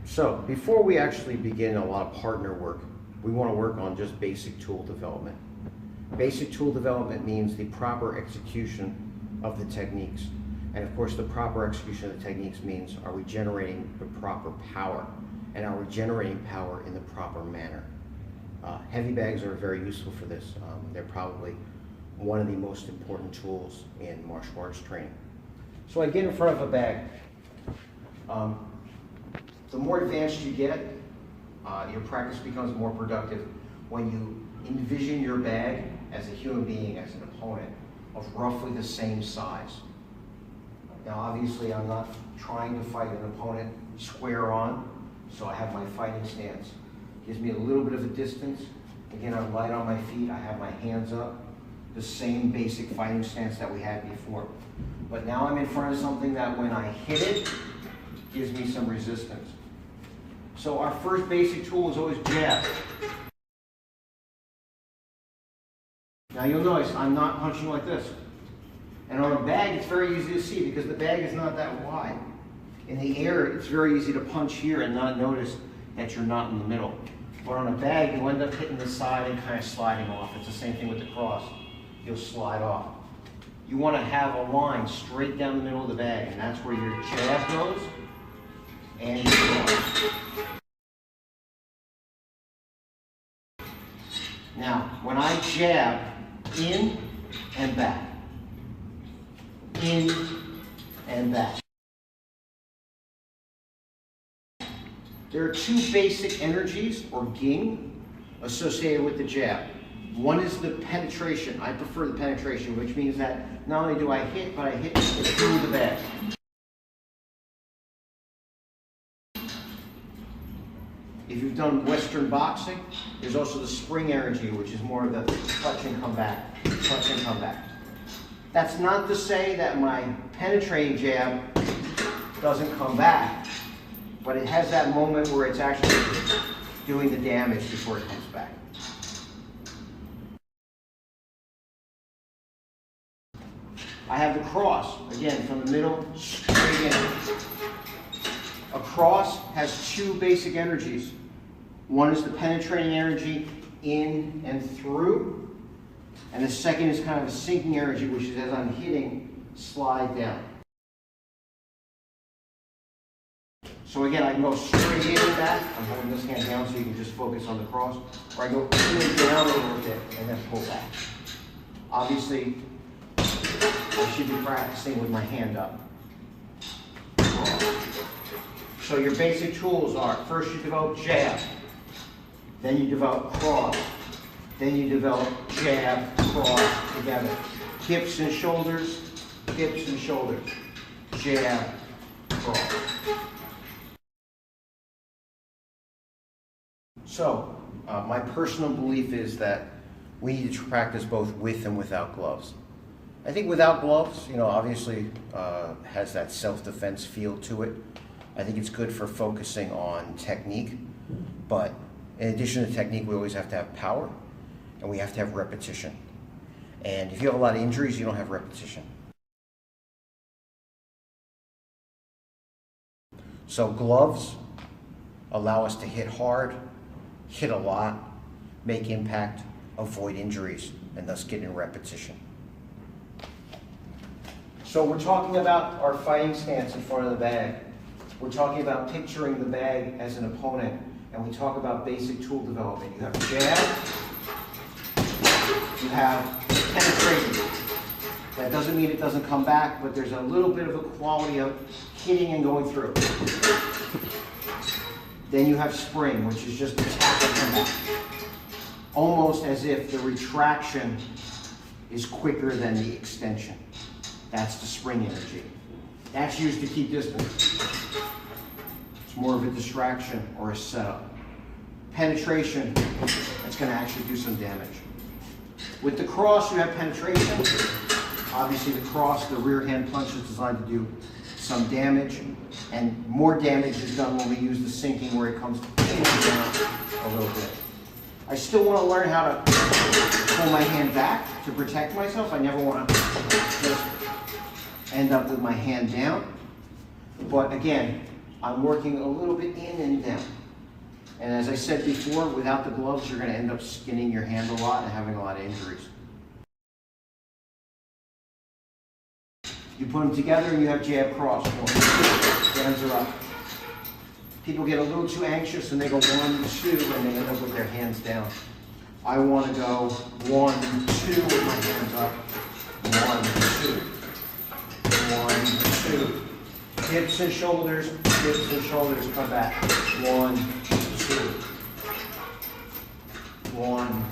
So before we actually begin a lot of partner work, we want to work on just basic tool development. Basic tool development means the proper execution of the techniques. And of course, the proper execution of the techniques means, are we generating the proper power? And are we generating power in the proper manner? Heavy bags are very useful for this. They're probably one of the most important tools in martial arts training. So I get in front of a bag. The more advanced you get, your practice becomes more productive when you envision your bag as a human being, as an opponent of roughly the same size. Now obviously I'm not trying to fight an opponent square on, so I have my fighting stance. Gives me a little bit of a distance. Again, I'm light on my feet, I have my hands up. The same basic fighting stance that we had before. But now I'm in front of something that when I hit it, gives me some resistance. So our first basic tool is always jab. Now you'll notice I'm not punching like this. And on a bag, it's very easy to see because the bag is not that wide. In the air, it's very easy to punch here and not notice that you're not in the middle. But on a bag, you end up hitting the side and kind of sliding off. It's the same thing with the cross. You'll slide off. You want to have a line straight down the middle of the bag, and that's where your jab goes and your cross. Now, when I jab, in and back, in and back. There are two basic energies, or ging, associated with the jab. One is the penetration. I prefer the penetration, which means that not only do I hit, but I hit through the bag. If you've done Western boxing, there's also the spring energy, which is more of the touch and come back, touch and come back. That's not to say that my penetrating jab doesn't come back, but it has that moment where it's actually doing the damage before it comes back. I have the cross, again, from the middle, straight in. A cross has two basic energies. One is the penetrating energy in and through, and the second is kind of a sinking energy, which is as I'm hitting, slide down. So again, I can go straight in and back. I'm holding this hand down so you can just focus on the cross. Or I go in and down a little bit and then pull back. Obviously, I should be practicing with my hand up. So your basic tools are, first you develop jab, then you develop cross, then you develop jab, cross together. Hips and shoulders, jab, cross. So, my personal belief is that we need to practice both with and without gloves. I think without gloves, obviously has that self-defense feel to it. I think it's good for focusing on technique, but in addition to technique, we always have to have power, and we have to have repetition. And if you have a lot of injuries, you don't have repetition. So gloves allow us to hit hard, hit a lot, make impact, avoid injuries, and thus get in repetition. So we're talking about our fighting stance in front of the bag. We're talking about picturing the bag as an opponent, and we talk about basic tool development. You have jab, you have penetration. That doesn't mean it doesn't come back, but there's a little bit of a quality of hitting and going through. Then you have spring, which is just attack and come back. Almost as if the retraction is quicker than the extension. That's the spring energy. That's used to keep distance. It's more of a distraction or a setup. Penetration, that's going to actually do some damage. With the cross, you have penetration. Obviously the cross, the rear hand punch is designed to do some damage, and more damage is done when we use the sinking where it comes in and down a little bit. I still want to learn how to pull my hand back to protect myself. I never want to just end up with my hand down. But again, I'm working a little bit in and down. And as I said before, without the gloves, you're going to end up skinning your hand a lot and having a lot of injuries. You put them together and you have jab cross. 1, 2, hands are up. People get a little too anxious and they go 1, 2, and they end up with their hands down. I want to go 1, 2 with my hands up. 1, 2. 1, 2. Hips and shoulders, come back. 1, 2. 1,